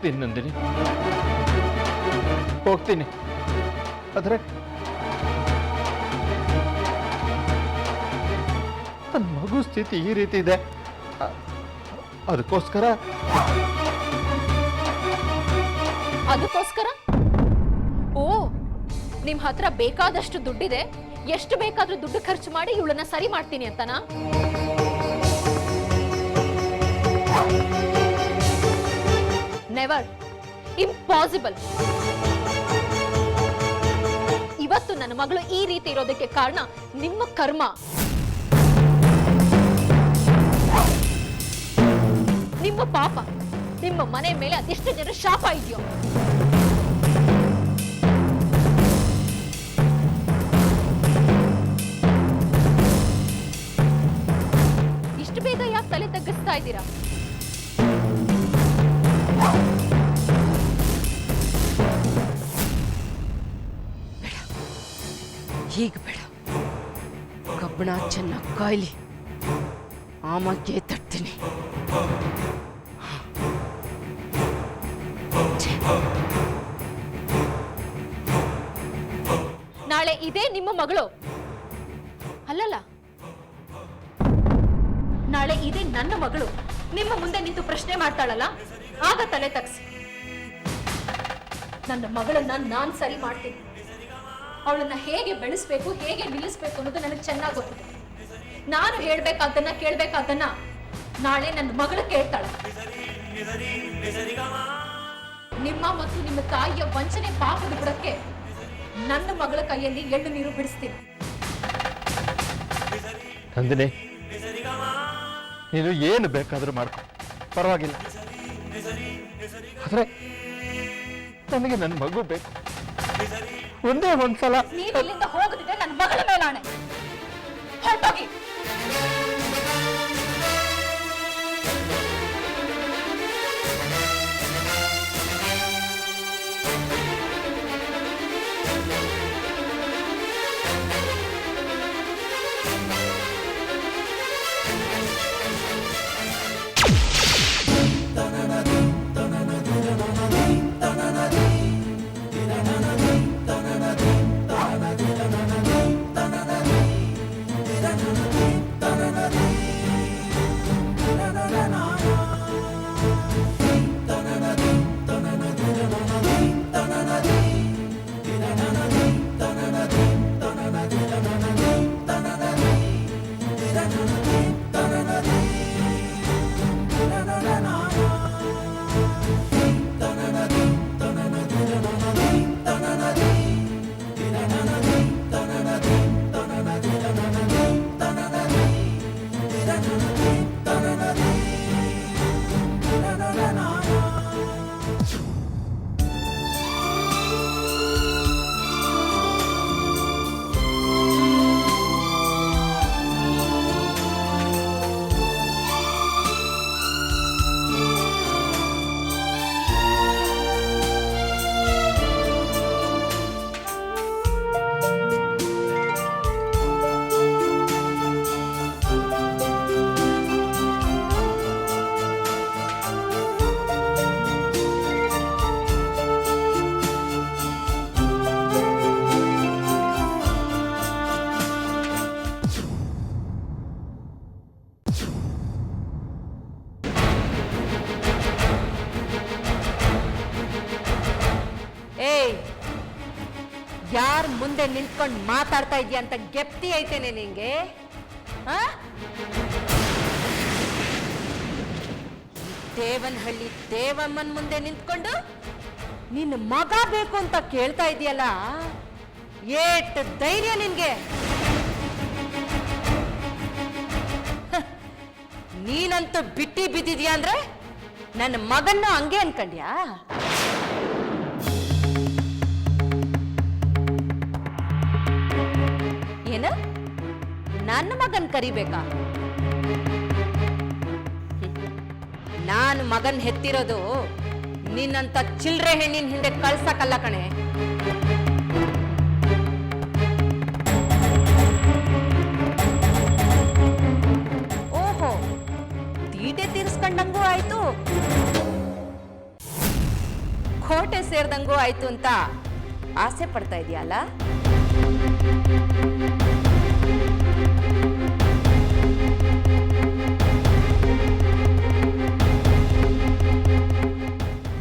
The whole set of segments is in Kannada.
ಹೋಗ್ತೀನಿ ನಂದಿನಿ, ಹೋಗ್ತೀನಿ. ಆದರೆ ನನ್ನ ಮಗು ಸ್ಥಿತಿ ಈ ರೀತಿ ಇದೆ. ಅದಕ್ಕೋಸ್ಕರ ಓ, ನಿಮ್ ಹತ್ರ ಬೇಕಾದಷ್ಟು ದುಡ್ಡಿದೆ, ಎಷ್ಟು ಬೇಕಾದ್ರೂ ದುಡ್ಡು ಖರ್ಚು ಮಾಡಿ ಇವಳನ್ನ ಸರಿ ಮಾಡ್ತೀನಿ ಅಂತನಾ? Never, impossible. ಇವತ್ತು ನನ್ನ ಮಗಳು ಈ ರೀತಿ ಇರೋದಕ್ಕೆ ಕಾರಣ ನಿಮ್ಮ ಕರ್ಮ. ನಿಮ್ಮ ಪಾಪ, ನಿಮ್ಮ ಮನೆ ಮೇಲೆ ಅದೆಷ್ಟು ಜನ ಶಾಪ ಇದೆಯೋ. ಇಷ್ಟು ಬೇಗ ಯಾಕೆ ತಲೆ ತಗ್ಗಿಸ್ತಾ ಇದ್ದೀರಾ? ಹೀಗೆ ಬೇಡ, ಕಬ್ಬಣ ಚೆನ್ನಾಗಿ ಕಾಯ್ಲಿ, ಆಮಗೆ ತಟ್ತೀನಿ. ನಾಳೆ ಇದೇ ನಿಮ್ಮ ಮಗಳು ಅಲ್ಲಲ್ಲ, ನಾಳೆ ಇದೇ ನನ್ನ ಮಗಳು ನಿಮ್ಮ ಮುಂದೆ ನಿಂತು ಪ್ರಶ್ನೆ ಮಾಡ್ತಾಳಲ್ಲ, ಆಗ ತಲೆ ತಗ್ಸಿ. ನನ್ನ ಮಗಳನ್ನ ನಾನ್ ಸರಿ ಮಾಡ್ತೀನಿ. ಅವಳನ್ನ ಹೇಗೆ ಬೆಳೆಸ್ಬೇಕು, ಹೇಗೆ ನಿಲ್ಲಿಸ್ಬೇಕು ಅನ್ನೋದು ನನಗೆ ಚೆನ್ನಾಗಿ ಗೊತ್ತಿದೆ. ನಾನು ಹೇಳ್ಬೇಕಾದನ್ನ ಕೇಳ್ಬೇಕಾದನ್ನ ನಾಳೆ ನನ್ನ ಮಗಳು ಕೇಳ್ತಾಳೆ. ನಿಮ್ಮ ಮತ್ತು ನಿಮ್ಮ ತಾಯಿಯ ವಂಚನೆ ಪಾಪದ ಬುಡಕ್ಕೆ ನನ್ನ ಮಗಳ ಕೈಯಲ್ಲಿ ಎಳ್ಳು ನೀರು ಬಿಡಿಸ್ತೀನಿ. ನಂದಿನಿ, ನೀನು ಏನು ಬೇಕಾದ್ರೂ ಮಾಡ್ಕೊ, ಪರವಾಗಿಲ್ಲ. ಆದ್ರೆ ನನಗೆ ನನ್ನ ಮಗು ಬೇಕು. ಒಂದೇ ಒಂದ್ಸಲ ನೀವು ಇಲ್ಲಿಂದ ಹೋಗದಿದ್ರೆ ನನ್ನ ಮಗಳ ಮೇಲಾಣೆ, ಹೊರಟೋಗಿ. ಯಾರ ಮುಂದೆ ನಿಂತ್ಕೊಂಡು ಮಾತಾಡ್ತಾ ಇದೀಯ ಅಂತ ಗೆಪ್ತಿ ಐತೇನೆ ನಿಂಗೆ? ದೇವನಹಳ್ಳಿ ದೇವಮ್ಮನ ಮುಂದೆ ನಿಂತ್ಕೊಂಡು ನಿನ್ನ ಮಗ ಬೇಕು ಅಂತ ಕೇಳ್ತಾ ಇದೆಯಲ್ಲ, ಏಟ್ ಧೈರ್ಯ ನಿನ್ಗೆ? ನೀನಂತೂ ಬಿಟ್ಟಿ ಬಿದ್ದಿದ್ಯಾ ಅಂದ್ರೆ ನನ್ನ ಮಗನ್ನ ಹಂಗೆ ಅನ್ಕಂಡ್ಯಾ? ಏನ ನನ್ನ ಮಗನ್ ಕರಿಬೇಕಾ? ನಾನು ಮಗನ್ ಹೆತ್ತಿರೋದು ನಿನ್ನಂತ ಚಿಲ್ರೆ ಹೆಣ್ಣಿನ ಹಿಂದೆ ಕಳ್ಸಕ್ಕಲ್ಲ ಕಣೆ. ಓಹೋ, ತೀಟೆ ತೀರ್ಸ್ಕೊಂಡಂಗೂ ಆಯ್ತು. ಸೇರ್ದಂಗೂ ಆಯ್ತು ಅಂತ ಆಸೆ ಪಡ್ತಾ ಇದೆಯಲ್ಲ?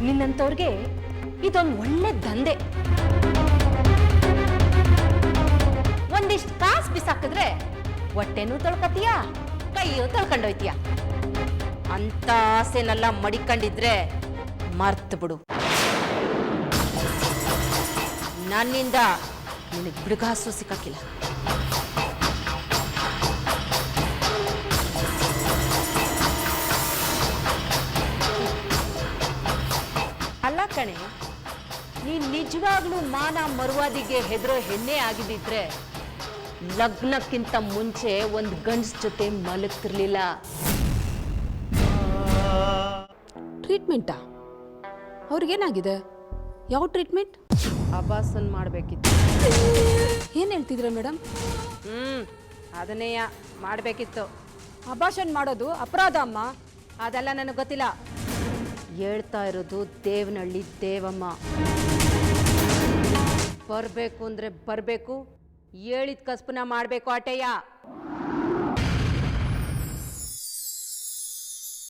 ನಿನ್ನಂತವ್ರಿಗೆ ಇದೊಂದು ಒಳ್ಳೆ ದಂಧೆ. ಒಂದಿಷ್ಟು ಕಾಸು ಬಿಸಾಕಿದ್ರೆ ಹೊಟ್ಟೆನೂ ತೊಳ್ಕೊತೀಯ, ಕೈಯೂ ತೊಳ್ಕೊಂಡೋಯ್ತೀಯ. ಅಂತ ಆಸೆನೆಲ್ಲ ಮಡಿಕೊಂಡಿದ್ರೆ ಮರ್ತು ಬಿಡು. ನನ್ನಿಂದ ನಿನಗೆ ಬಿಡುಗಾಸು ಸಿಕ್ಕಿಲ್ಲ. ಅಲ್ಲ ಕಣೆ, ನೀನ್ ನಿಜವಾಗ್ಲೂ ಮಾನ ಮರುವಾದಿಗೆ ಹೆದರೋ ಹೆಣ್ಣೆ ಆಗಿದ್ದಿದ್ರೆ ಲಗ್ನಕ್ಕಿಂತ ಮುಂಚೆ ಒಂದು ಗಂಡಸ್ ಜೊತೆ ಮಲಗ್ತಿರ್ಲಿಲ್ಲ. ಟ್ರೀಟ್ಮೆಂಟಾ? ಅವ್ರಿಗೇನಾಗಿದೆ? ಯಾವ ಟ್ರೀಟ್ಮೆಂಟ್? ಅಭಾಸನ್ ಮಾಡಬೇಕಿತ್ತು. ಏನು ಹೇಳ್ತಿದ್ರ ಮೇಡಮ್? ಅದನ್ನೇ ಮಾಡಬೇಕಿತ್ತು. ಅಭಾಷಣ್ ಮಾಡೋದು ಅಪರಾಧ ಅಮ್ಮ. ಅದೆಲ್ಲ ನನಗೆ ಗೊತ್ತಿಲ್ಲ. ಹೇಳ್ತಾ ಇರೋದು ದೇವನಹಳ್ಳಿ ದೇವಮ್ಮ. ಬರಬೇಕು ಅಂದರೆ ಬರಬೇಕು, ಹೇಳಿದ ಕಸ್ಪನ್ನ ಮಾಡಬೇಕು. ಆಟಯ್ಯ